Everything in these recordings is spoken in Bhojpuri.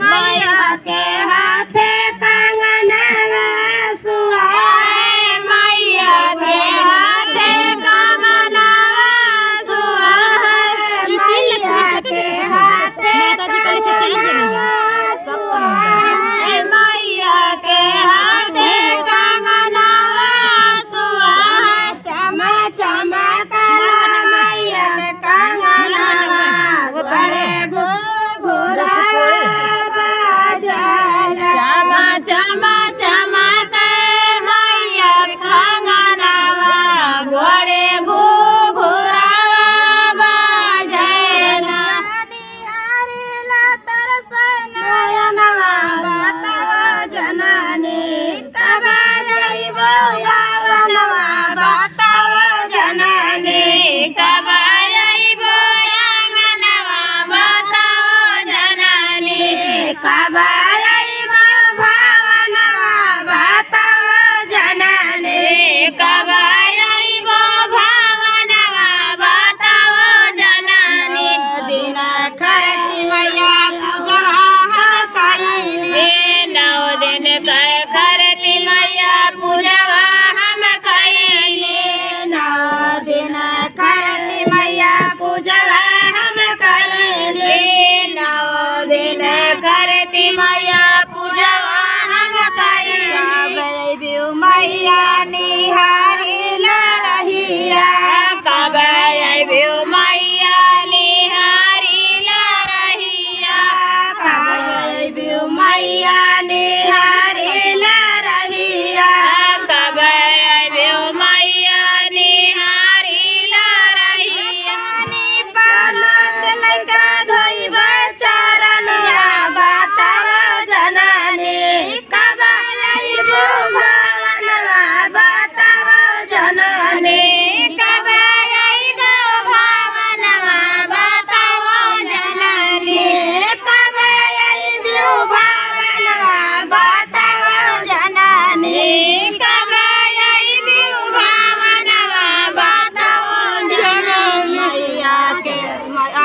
मैया के हाथे कंगनवा सुहाए मैया के हाथे कंगनवा सुहाए मैया के हाथे कंगनवा सुहाए मैया के हाथे कंगनवा सुहाए चमा चमा मैया के कंगनवा बड़े चमा चमा चमके मैया कंगनवा घोड़े घुघुरावा बाजेला निहारेला तरसन नयनवा बताओ जननी कब अइबो अंगनवा बताओ जननी कब अइबो अंगनवा बताओ जननी कब अइबो भवनवा बताओ जननी कब अइबो भवनवा बताओ जननी दिन करती मैया पूजवा कइले 9 दिन करती मैया पूजवा हम कइले 9 दिन करती मैया पूजवा हम कइले 9 दिन करती मैया पूजवा हम कइले मैया निहारिला रहिया कब अइबो मैया निहारिला रहिया कब अइबो मैया निहारिला रहिया कब अइबो मैया निहारिला रहिया पालत लइका धोइबा चरणवा बताओ जननी कब अइबो भवनवा बताओ जननी कब अइबो भवनवा बताओ जननी कब अइबो भवनवा बताओ जननी कब अइबो भवनवा बताओ जननी मैया के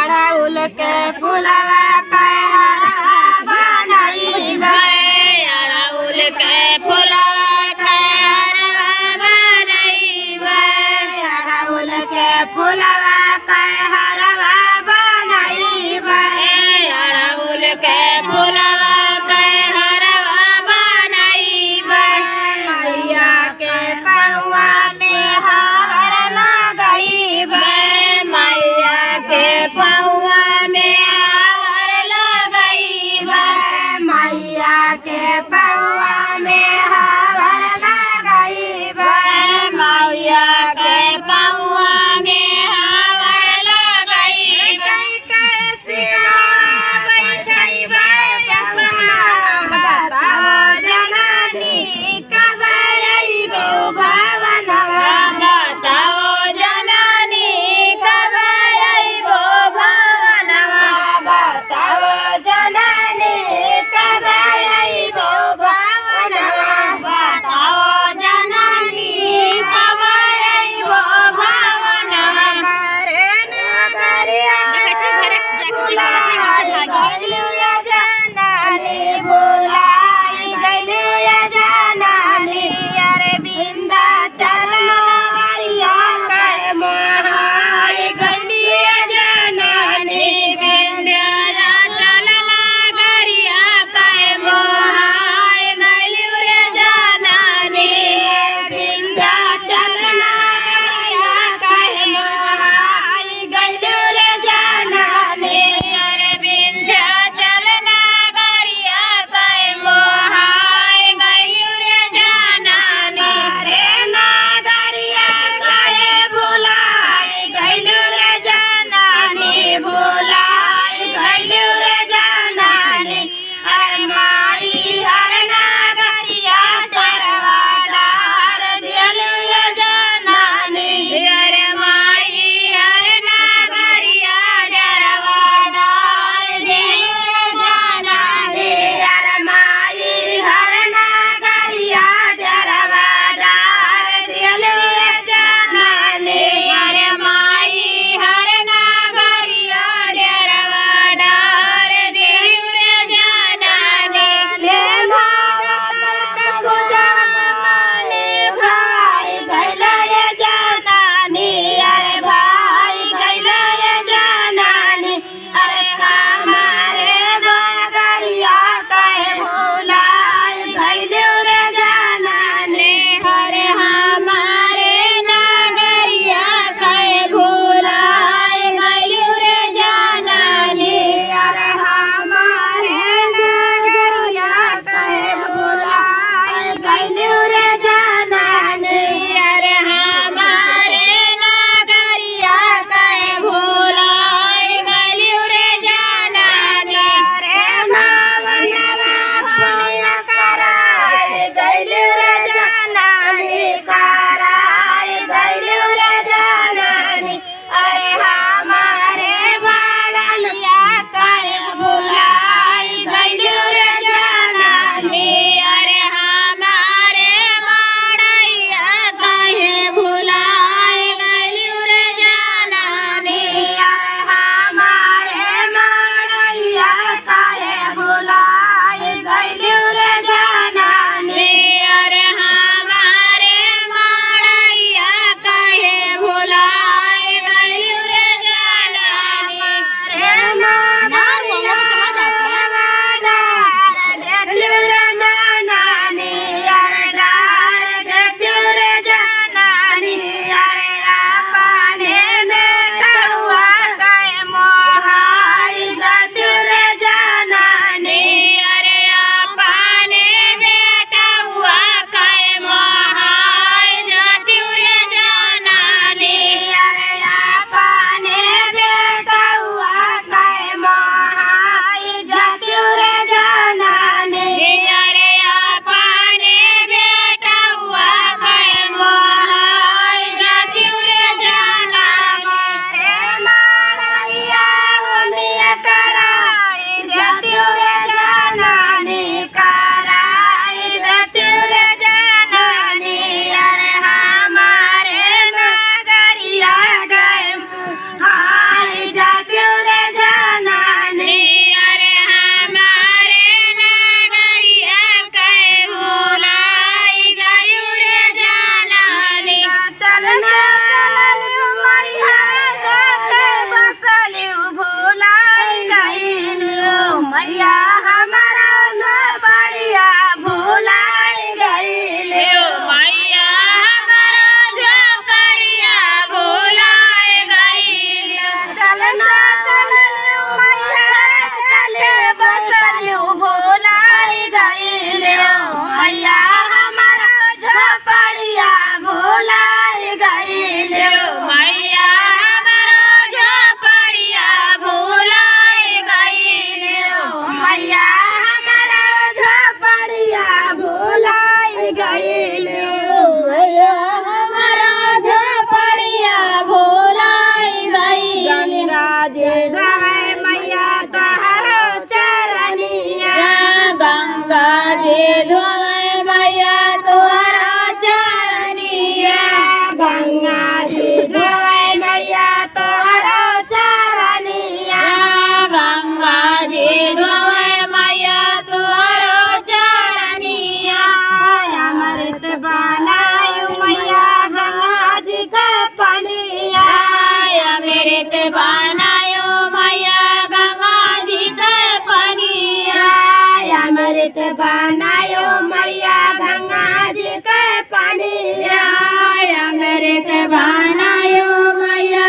अड़हुल के फुलवा बनाइबे अड़हुल के फुलवा हरवा बनाइबे अड़हुल के फुलवा हरवा बनाइबे अड़हुल के फुलवा हरवा बनाइबे मैया के पौआ में हार लगाइबे मैया के पौआ में हार लगाइबे मैया के पौआ में हार लगाइबे मैया के पौआ में हार लगाइबे कैसिया बैठइबे जसना बताओ जननी कब अइबो भवनवा बताओ जननी कब अइबो भवनवा बताओ जननी कब अइबो भवनवा भुलाई गइले मैया हमारा झोपड़िया भुलाई गइले गंगा जी धोवे मैया तोहरो चरनिया गंगा जी धोवे मैया तोहरो चरनिया गंगा जी धोवे मैया तोहरो चरनिया गंगा जी धोवे मैया तोहरो चरनिया अमृत बनायु मैया गंगा जी का पनिया अमृत बनायो मैया गंगा जी का पनिया अमृत बनायो मैया गंगा जी का पनिया अमृत बनायो मैया